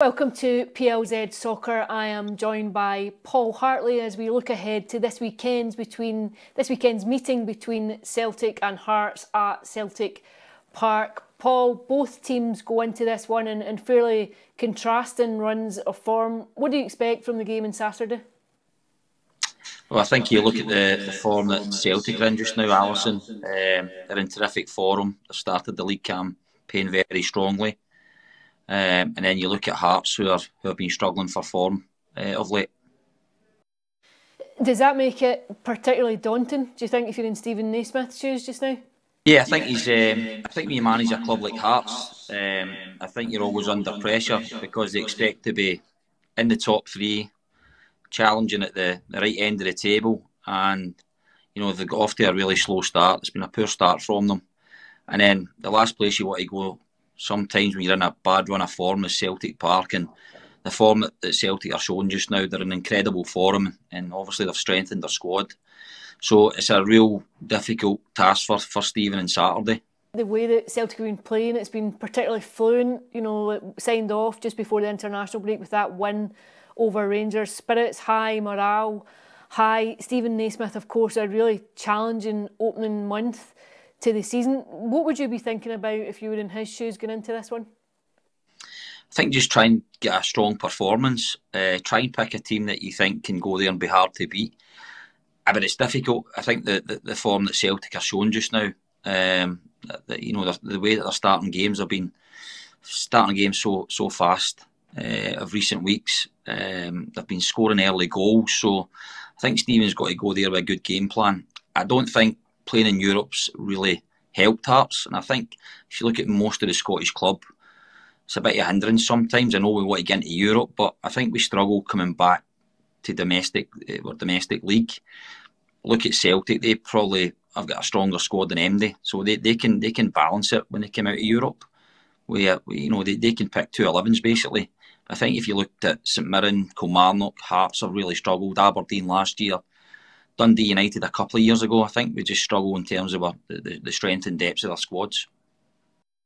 Welcome to PLZ Soccer. I am joined by Paul Hartley as we look ahead to this weekend's meeting between Celtic and Hearts at Celtic Park. Paul, both teams go into this one in fairly contrasting runs of form. What do you expect from the game on Saturday? Well, I think you look at the form that Celtic are in just now, Alison. They're in terrific form. They've started the league campaign very strongly. And then you look at Hearts, who have been struggling for form of late. Does that make it particularly daunting, do you think, if you're in Steven Naismith's shoes just now? Yeah, I think I think when you manage a club like Hearts, I think you're always under pressure because they expect to be in the top three, challenging at the right end of the table, and they've got off to a really slow start. It's been a poor start from them, and then the last place you want to go sometimes when you're in a bad run of form is Celtic Park, and the form that Celtic are showing just now, they're in incredible form, and obviously they've strengthened their squad. So it's a real difficult task for Steven on Saturday. The way that Celtic have been playing, it's been particularly fluent. It signed off just before the international break with that win over Rangers. Spirits high, morale high. Steven Naismith, of course, a really challenging opening month to the season. What would you be thinking about if you were in his shoes going into this one? I think just try and get a strong performance. Try and pick a team that you think can go there and be hard to beat. But it's difficult. I think the form that Celtic are showing just now, the way that they're starting games, they've been starting games so fast of recent weeks. They've been scoring early goals, so I think Steven's got to go there with a good game plan. I don't think playing in Europe's really helped Hearts, and I think if you look at most of the Scottish club, it's a bit of a hindrance sometimes. I know we want to get into Europe, but I think we struggle coming back to domestic league. Look at Celtic; they probably have got a stronger squad than MD, so they can balance it when they come out of Europe. They can pick 2 11s basically. I think if you looked at St Mirren, Kilmarnock, Hearts have really struggled. Aberdeen last year, Dundee United a couple of years ago. I think we just struggle in terms of the strength and depth of their squads.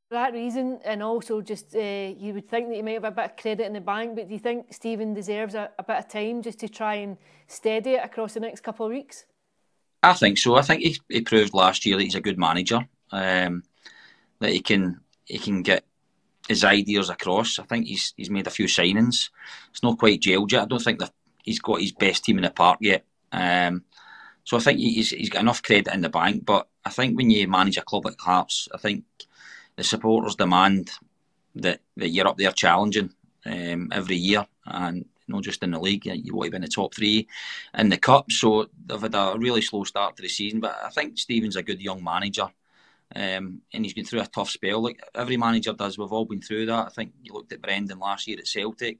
For that reason, and also just you would think that you might have a bit of credit in the bank, but do you think Steven deserves a bit of time just to try and steady it across the next couple of weeks? I think so. I think he proved last year that he's a good manager, that he can get his ideas across. I think he's made a few signings. It's not quite gelled yet. I don't think that he's got his best team in the park yet. So I think he's got enough credit in the bank. But I think when you manage a club like Hearts, I think the supporters demand that you're up there challenging every year, and not just in the league. You want to be in the top three in the cup. So they've had a really slow start to the season, but I think Steven's a good young manager, and he's been through a tough spell like every manager does. We've all been through that. I think you looked at Brendan last year at Celtic,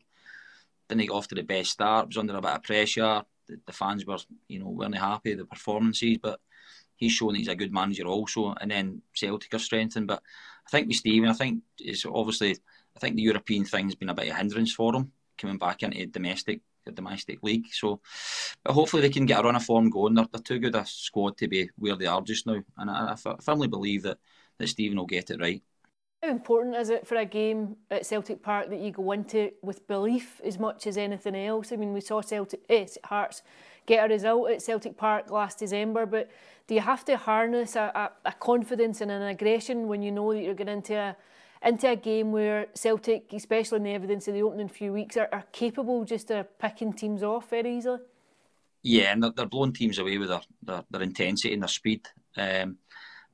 didn't get off to the best start, was under a bit of pressure. The fans weren't happy with the performances, but he's shown that he's a good manager also. And then Celtic are strengthened, but I think with Steven, I think the European thing's been a bit of a hindrance for him coming back into the domestic league. So, but hopefully they can get a run of form going. They're too good a squad to be where they are just now, and I firmly believe that Steven will get it right. How important is it for a game at Celtic Park that you go into with belief as much as anything else? I mean, we saw Hearts get a result at Celtic Park last December, but do you have to harness a confidence and an aggression when you know that you're going into a game where Celtic, especially in the evidence of the opening few weeks, are capable just of picking teams off very easily? Yeah, and they're blowing teams away with their intensity and their speed.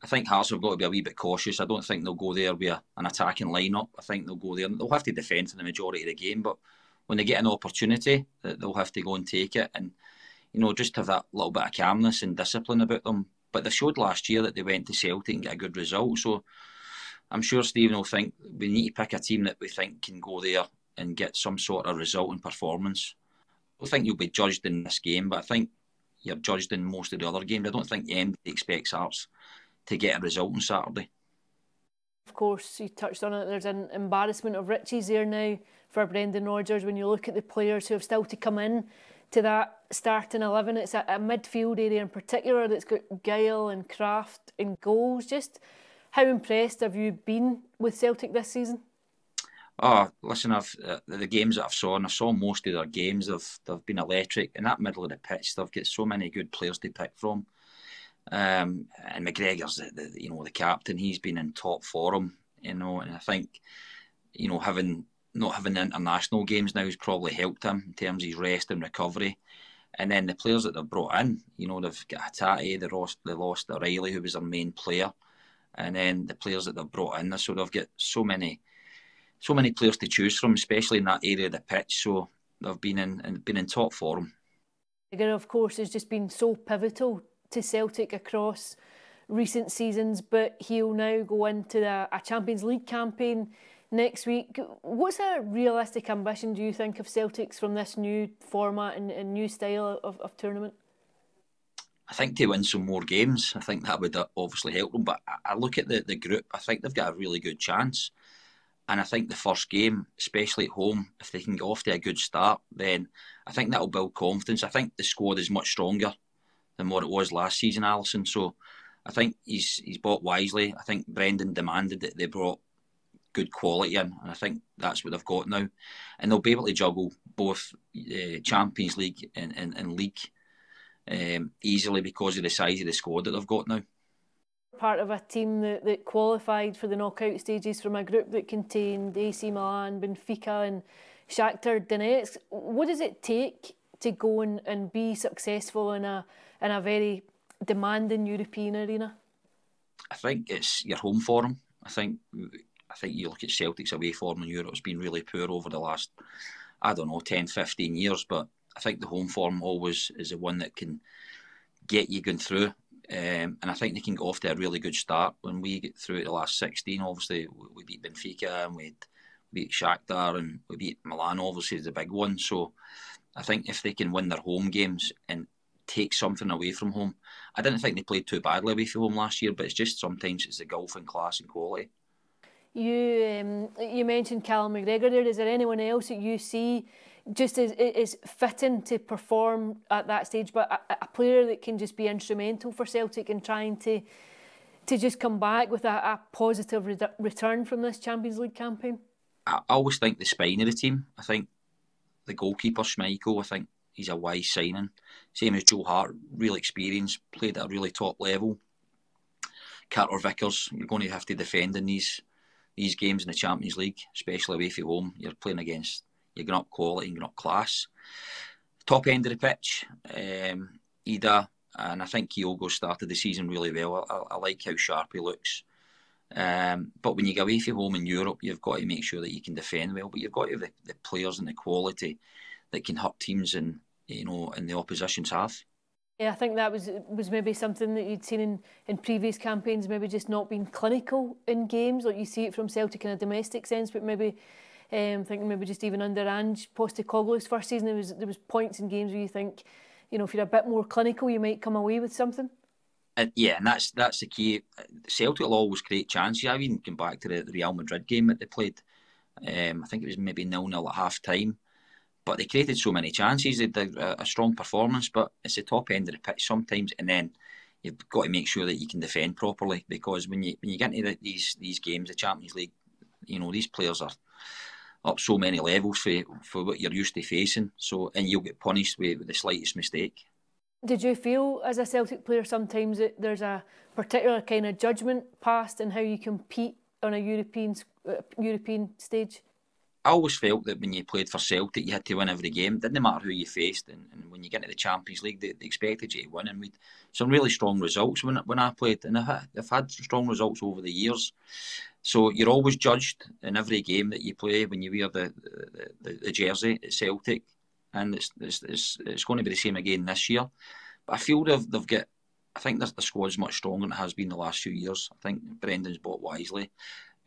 I think Hearts have got to be a wee bit cautious. I don't think they'll go there with an attacking lineup. I think they'll go there and they'll have to defend for the majority of the game. But when they get an opportunity, they'll have to go and take it, and just have that little bit of calmness and discipline about them. But they showed last year that they went to Celtic and get a good result. So I'm sure Steven will think we need to pick a team that we think can go there and get some sort of result and performance. I don't think you'll be judged in this game, but I think you're judged in most of the other games. I don't think anybody expects Hearts to get a result on Saturday. Of course, you touched on it, there's an embarrassment of riches there now for Brendan Rodgers. When you look at the players who have still to come in to that starting 11, it's a midfield area in particular that's got guile and craft and goals. Just how impressed have you been with Celtic this season? Oh, listen, the games that I've saw, and I saw most of their games. They've been electric in that middle of the pitch. They've got so many good players to pick from. And McGregor's the captain. He's been in top form, and I think having not having the international games now has probably helped him in terms of his rest and recovery. And then the players that they've brought in, they've got Hatate, they lost O'Reilly, who was their main player, and then the players that they've brought in, so they've got so many players to choose from, especially in that area of the pitch. So they've been in top form. McGregor, of course, has just been so pivotal to Celtic across recent seasons, but he'll now go into a Champions League campaign next week. What's a realistic ambition, do you think, of Celtic's from this new format and new style of tournament? I think to win some more games. I think that would obviously help them. But I look at the group, I think they've got a really good chance. And I think the first game, especially at home, if they can get off to a good start, then I think that'll build confidence. I think the squad is much stronger than what it was last season, Alisson. So I think he's bought wisely. I think Brendan demanded that they brought good quality in, and I think that's what they've got now. And they'll be able to juggle both Champions League and League easily because of the size of the squad that they've got now. Part of a team that qualified for the knockout stages from a group that contained AC Milan, Benfica and Shakhtar Donetsk. What does it take to go and be successful in a very demanding European arena? I think it's your home form. I think you look at Celtic's away form in Europe, it's been really poor over the last, 10, 15 years, but I think the home form always is the one that can get you going through. And I think they can go off to a really good start. When we get through the last 16, obviously we beat Benfica and we beat Shakhtar and we beat Milan, obviously is the big one. So I think if they can win their home games and take something away from home, I didn't think they played too badly away from home last year, but it's just sometimes it's the golf in class and quality. You mentioned Callum McGregor there. Is there anyone else that you see just is fitting to perform at that stage, but a player that can just be instrumental for Celtic in trying to just come back with a positive return from this Champions League campaign? I always think the spine of the team. I think the goalkeeper, Schmeichel, I think he's a wise signing. Same as Joe Hart, real experienced, played at a really top level. Carter Vickers, you're going to have to defend in these games in the Champions League, especially away from home. You're playing against, you're going up quality and going up class. Top end of the pitch, Ida, and I think Kyogo started the season really well. I like how sharp he looks. But when you go away from home in Europe, you've got to make sure that you can defend well, but you've got to have the players and the quality that can hurt teams in the opposition's half. Yeah, I think that was maybe something that you'd seen in previous campaigns, maybe just not being clinical in games, like you see it from Celtic in a domestic sense, but maybe thinking maybe just even under Ange Postecoglou's first season, there was points in games where you think, if you're a bit more clinical, you might come away with something. Yeah, and that's the key. Celtic will always create chances. I've even come back to the Real Madrid game that they played. I think it was maybe 0-0 at half time. But they created so many chances. They did a strong performance, but it's the top end of the pitch sometimes, and then you've got to make sure that you can defend properly, because when you get into these games, the Champions League, these players are up so many levels for what you're used to facing. So, and you'll get punished with the slightest mistake. Did you feel as a Celtic player sometimes that there's a particular kind of judgment passed in how you compete on a European stage? I always felt that when you played for Celtic, you had to win every game. It didn't matter who you faced. And when you get into the Champions League, they expected you to win. And we had some really strong results when I played. And I've had strong results over the years. So you're always judged in every game that you play when you wear the jersey at Celtic. And it's going to be the same again this year. But I feel they've got... I think the squad's much stronger than it has been the last few years. I think Brendan's bought wisely.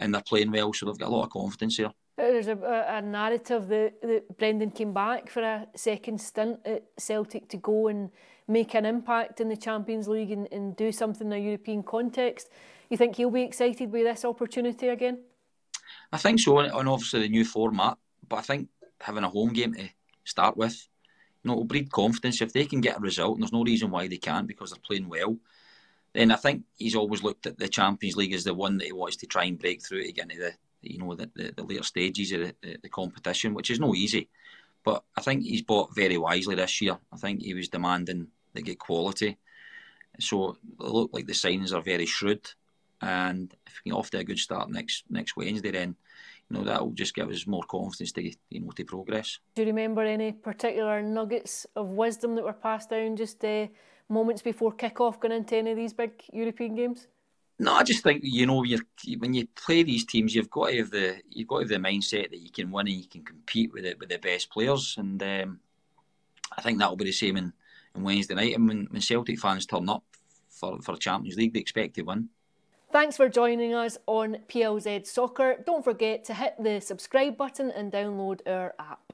And they're playing well, so they've got a lot of confidence there. There's a narrative that Brendan came back for a second stint at Celtic to go and make an impact in the Champions League and do something in a European context. You think he'll be excited by this opportunity again? I think so, and obviously the new format. But I think having a home game to start with, it'll breed confidence. If they can get a result, and there's no reason why they can't because they're playing well, then I think he's always looked at the Champions League as the one that he wants to try and break through to get into the later stages of the competition, which is no easy. But I think he's bought very wisely this year. I think he was demanding the good quality. So it look like the signings are very shrewd. And if we get off to a good start next Wednesday, then that will just give us more confidence to progress. Do you remember any particular nuggets of wisdom that were passed down just moments before kick-off going into any of these big European games? No, I just think when you play these teams, you've got to have the mindset that you can win and you can compete with the best players, and I think that will be the same in Wednesday night. And when Celtic fans turn up for Champions League, they expect to win. Thanks for joining us on PLZ Soccer. Don't forget to hit the subscribe button and download our app.